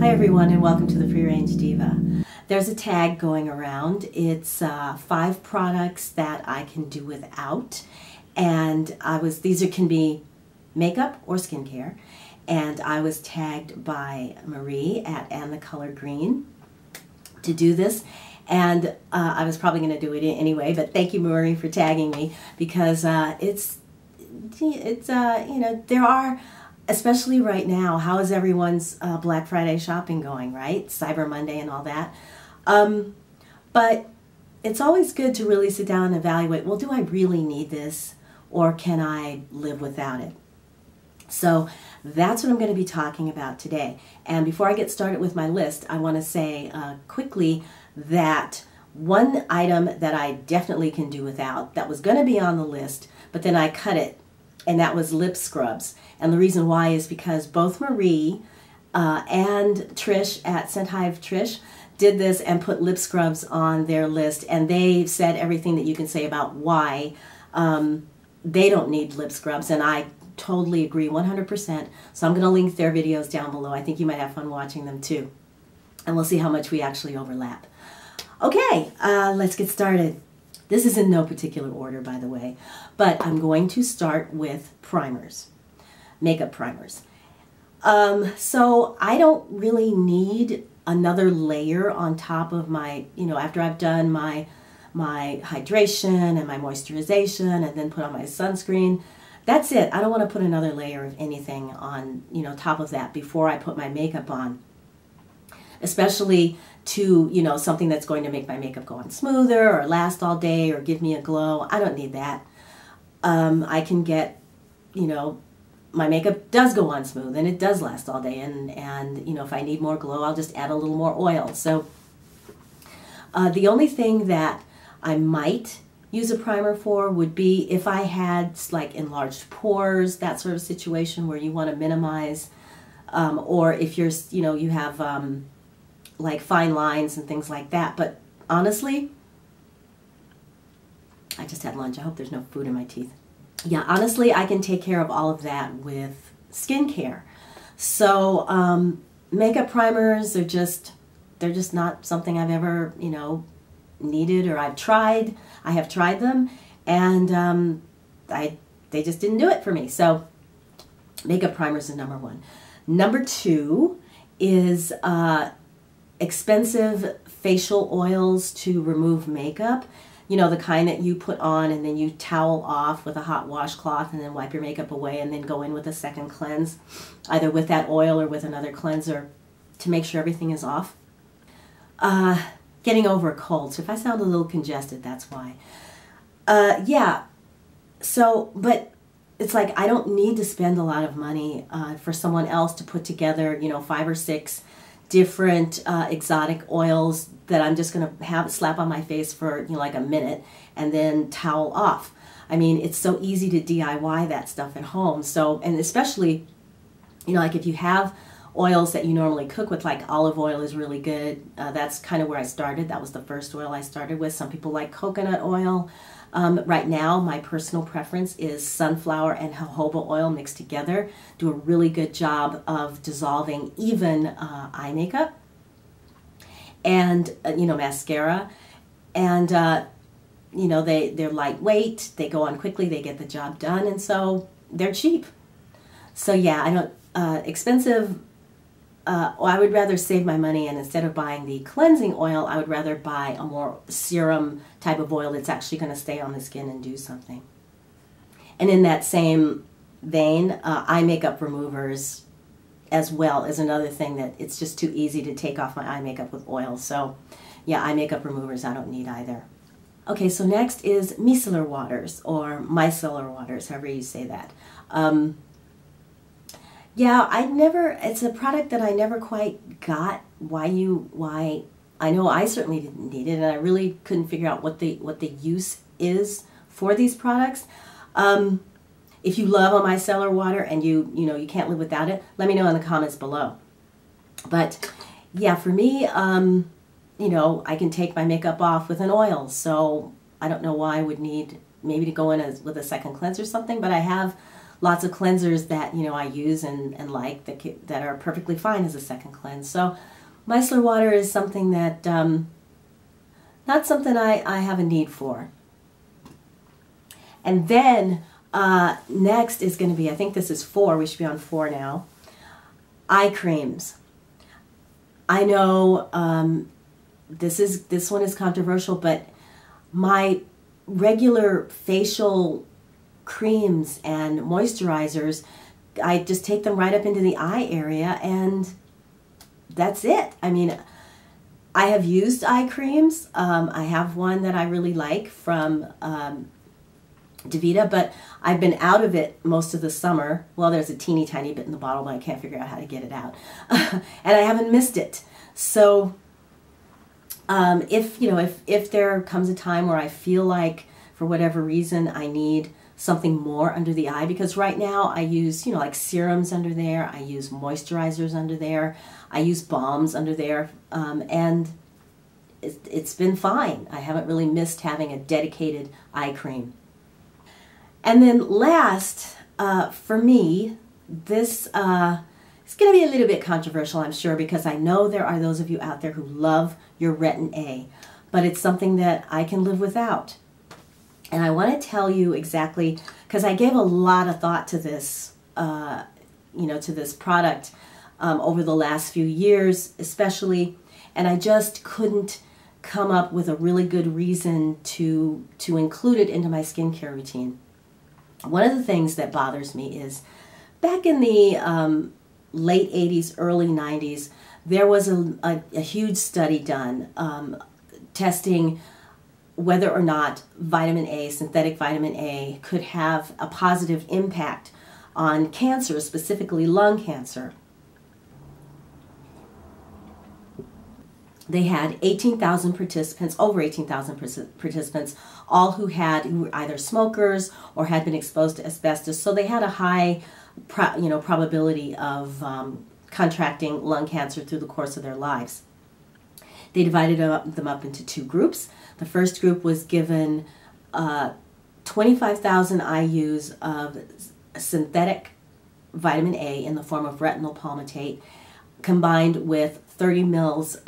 Hi everyone and welcome to the Free Range Diva. There's a tag going around. It's 5 products that I can do without, and these can be makeup or skincare, and I was tagged by Marie at And the Color Green to do this, and I was probably going to do it anyway, but thank you, Marie, for tagging me, because there are, especially right now, how is everyone's Black Friday shopping going, right? Cyber Monday and all that. But it's always good to really sit down and evaluate, well, do I really need this, or can I live without it? So that's what I'm going to be talking about today. And before I get started with my list, I want to say quickly that one item that I definitely can do without, that was going to be on the list, but then I cut it, and that was lip scrubs. And the reason why is because both Marie and Trish at Scent Hive Trish did this and put lip scrubs on their list, and they said everything that you can say about why they don't need lip scrubs, and I totally agree 100%. So I'm going to link their videos down below. I think you might have fun watching them too, and we'll see how much we actually overlap. Okay, let's get started. This is in no particular order, by the way, but I'm going to start with primers, makeup primers. So I don't really need another layer on top of my, after I've done my hydration and my moisturization and then put on my sunscreen. That's it. I don't want to put another layer of anything on, top of that before I put my makeup on, especially to, something that's going to make my makeup go on smoother or last all day or give me a glow. I don't need that. I can get, my makeup does go on smooth and it does last all day, and if I need more glow, I'll just add a little more oil. So the only thing that I might use a primer for would be if I had like enlarged pores, that sort of situation where you want to minimize, or if you're, you have like fine lines and things like that. But honestly, I just had lunch. I hope there's no food in my teeth. Yeah, honestly, I can take care of all of that with skincare. So makeup primers are they're just not something I've ever, needed, or I've tried. I have tried them, and they just didn't do it for me. So makeup primers is number 1. Number 2 is expensive facial oils to remove makeup. The kind that you put on and then you towel off with a hot washcloth and then wipe your makeup away and then go in with a second cleanse, either with that oil or with another cleanser to make sure everything is off. Getting over a cold, so if I sound a little congested, that's why. Yeah, so, but it's like I don't need to spend a lot of money for someone else to put together, 5 or 6 different exotic oils that I'm just going to slap on my face for like a minute and then towel off. I mean, it's so easy to DIY that stuff at home. So, and especially, like if you have oils that you normally cook with, like olive oil is really good. That's kind of where I started. That was the first oil I started with. Some people like coconut oil. Right now, my personal preference is sunflower and jojoba oil mixed together. Do a really good job of dissolving even eye makeup and, mascara. And, they're lightweight, they go on quickly, they get the job done, and so they're cheap. So yeah, I don't, expensive, I would rather save my money, and instead of buying the cleansing oil, I would rather buy a more serum type of oil that's actually going to stay on the skin and do something. And in that same vein, eye makeup removers as well is another thing that it's just too easy to take off my eye makeup with oil. So yeah, eye makeup removers I don't need either. Okay, so next is micellar waters, or micellar waters, however you say that. Yeah, it's a product that I never quite got why I know I certainly didn't need it, and I really couldn't figure out what the use is for these products. If you love a micellar water and you can't live without it, let me know in the comments below. But yeah, for me, I can take my makeup off with an oil, so I don't know why I would need maybe to go in with a second cleanse or something, but I have lots of cleansers that, I use and like that are perfectly fine as a second cleanse. So micellar water is something that, not something I have a need for. And then next is going to be, I think this is 4, we should be on 4 now, eye creams. I know this one is controversial, but my regular facial creams and moisturizers, I just take them right up into the eye area and that's it. I mean, I have used eye creams. I have one that I really like from DeVita, but I've been out of it most of the summer. Well, there's a teeny tiny bit in the bottle, but I can't figure out how to get it out. And I haven't missed it. So if there comes a time where I feel like, for whatever reason, I need something more under the eye, because right now I use, like serums under there, I use moisturizers under there, I use balms under there, and it's been fine. I haven't really missed having a dedicated eye cream. And then last, for me, this is going to be a little bit controversial, I'm sure, because I know there are those of you out there who love your Retin-A, but it's something that I can live without. And I want to tell you exactly, because I gave a lot of thought to this, to this product over the last few years, especially, and I just couldn't come up with a really good reason to include it into my skincare routine. One of the things that bothers me is back in the late 80s, early 90s, there was a huge study done testing whether or not vitamin A, synthetic vitamin A, could have a positive impact on cancer, specifically lung cancer. They had 18,000 participants, over 18,000 participants, all who were either smokers or had been exposed to asbestos. So they had a high, probability of contracting lung cancer through the course of their lives. They divided them up into 2 groups. The first group was given 25,000 IUs of synthetic vitamin A in the form of retinol palmitate, combined with 30 milligrams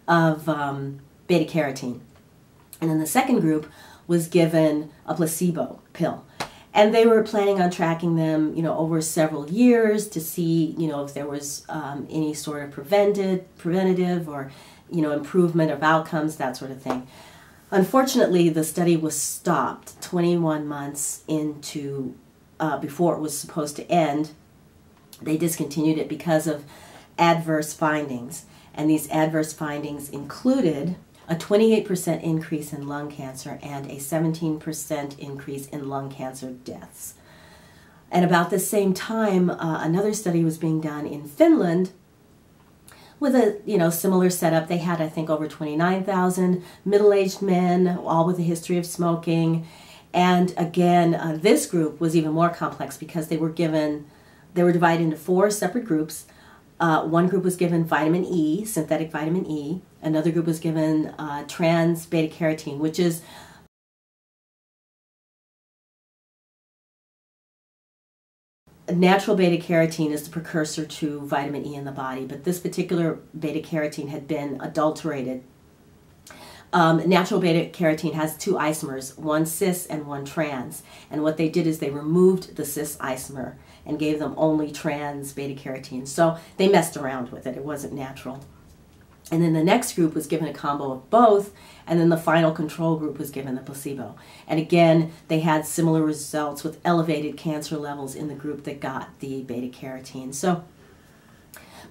of beta carotene. And then the second group was given a placebo pill. And they were planning on tracking them, over several years to see, if there was any sort of preventative or, improvement of outcomes, that sort of thing. Unfortunately, the study was stopped 21 months into, before it was supposed to end. They discontinued it because of adverse findings. And these adverse findings included a 28% increase in lung cancer and a 17% increase in lung cancer deaths. And about the same time, another study was being done in Finland with a similar setup. They had, I think, over 29,000 middle-aged men, all with a history of smoking. And again, this group was even more complex because they were divided into 4 separate groups. One group was given vitamin E, synthetic vitamin E. Another group was given trans beta carotene, which is natural beta carotene is the precursor to vitamin E in the body, but this particular beta carotene had been adulterated. Natural beta carotene has 2 isomers, one cis and one trans, and what they did is they removed the cis isomer and gave them only trans beta carotene. So they messed around with it. It wasn't natural. And then the next group was given a combo of both, and then the final control group was given the placebo. And again, they had similar results with elevated cancer levels in the group that got the beta carotene. So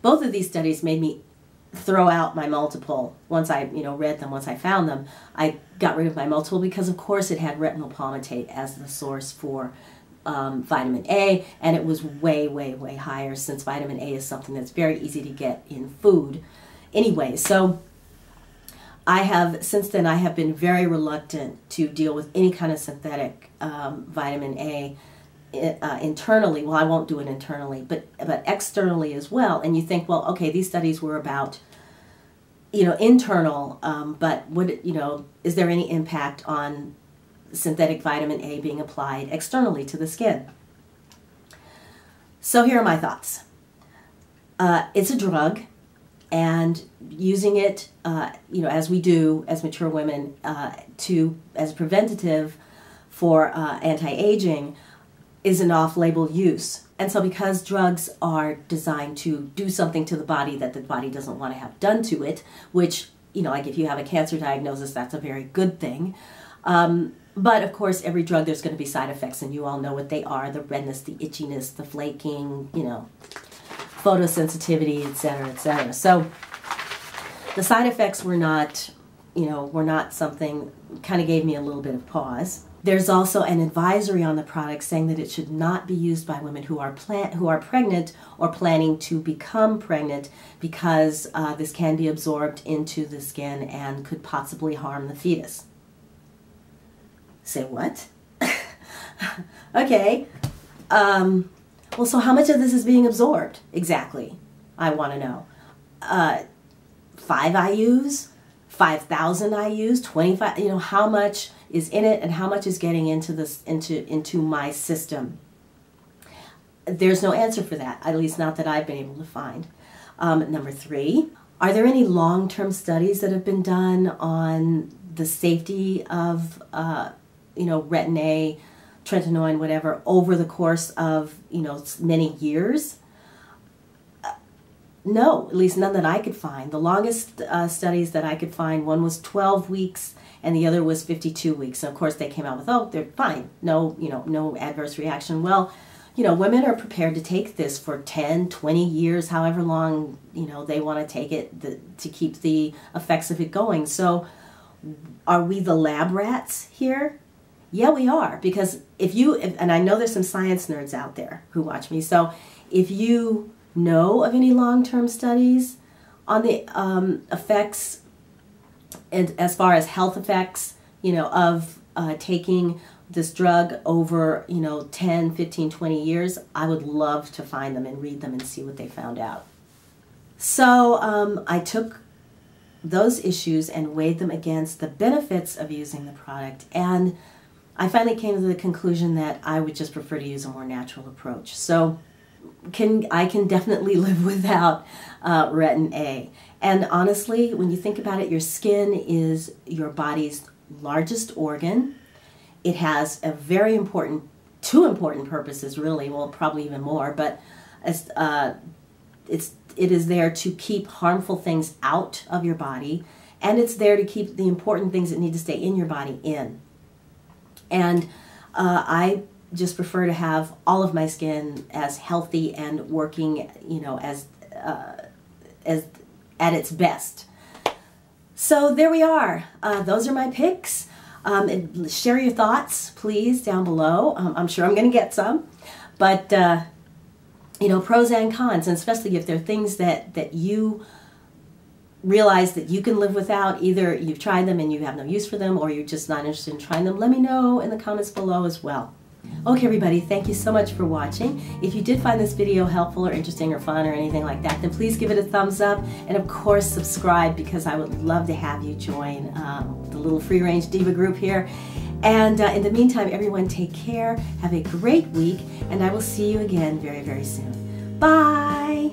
both of these studies made me throw out my multiple. Once I read them, once I found them, I got rid of my multiple because of course it had retinol palmitate as the source for vitamin A, and it was way, way, way higher, since vitamin A is something that's very easy to get in food anyway. So since then I have been very reluctant to deal with any kind of synthetic vitamin A internally. Well, I won't do it internally, but externally as well. And you think, well, okay, these studies were about internal, but is there any impact on synthetic vitamin A being applied externally to the skin. So here are my thoughts. It's a drug, and using it, as we do as mature women, as a preventative for anti-aging, is an off-label use. And so because drugs are designed to do something to the body that the body doesn't want to have done to it, which, like if you have a cancer diagnosis, that's a very good thing. But of course, every drug, there's going to be side effects, and you all know what they are: the redness, the itchiness, the flaking, photosensitivity, etc., etc. So the side effects were not something, kind of gave me a little bit of pause. There's also an advisory on the product saying that it should not be used by women who are pregnant or planning to become pregnant, because this can be absorbed into the skin and could possibly harm the fetus. Say what? Okay. Well, so how much of this is being absorbed exactly? I want to know. 5 IUs? 5,000 IUs? 25? How much is in it and how much is getting into my system? There's no answer for that, at least not that I've been able to find. Number 3, are there any long-term studies that have been done on the safety of Retin-A, tretinoin, whatever, over the course of many years? No, at least none that I could find. The longest studies that I could find, one was 12 weeks and the other was 52 weeks. And of course they came out with, oh, they're fine, no adverse reaction. Well, women are prepared to take this for 10, 20 years, however long they want to take it to keep the effects of it going. So are we the lab rats here? Yeah, we are, because and I know there's some science nerds out there who watch me, so if you know of any long-term studies on the effects, and as far as health effects, of taking this drug over, 10, 15, 20 years, I would love to find them and read them and see what they found out. So I took those issues and weighed them against the benefits of using the product, and I finally came to the conclusion that I would just prefer to use a more natural approach. So I can definitely live without Retin-A. And honestly, when you think about it, your skin is your body's largest organ. It has a very important, 2 important purposes really, well, probably even more, but it is there to keep harmful things out of your body, and it's there to keep the important things that need to stay in your body in. And I just prefer to have all of my skin as healthy and working, as at its best. So there we are. Those are my picks. Share your thoughts, please, down below. I'm sure I'm going to get some. But, pros and cons, and especially if there are things that you realize that you can live without, either you've tried them and you have no use for them, or you're just not interested in trying them, let me know in the comments below as well. Okay, everybody, thank you so much for watching. If you did find this video helpful or interesting or fun or anything like that, then please give it a thumbs up, and of course subscribe, because I would love to have you join the little free-range diva group here. And in the meantime, everyone take care, have a great week, and I will see you again very, very soon. Bye!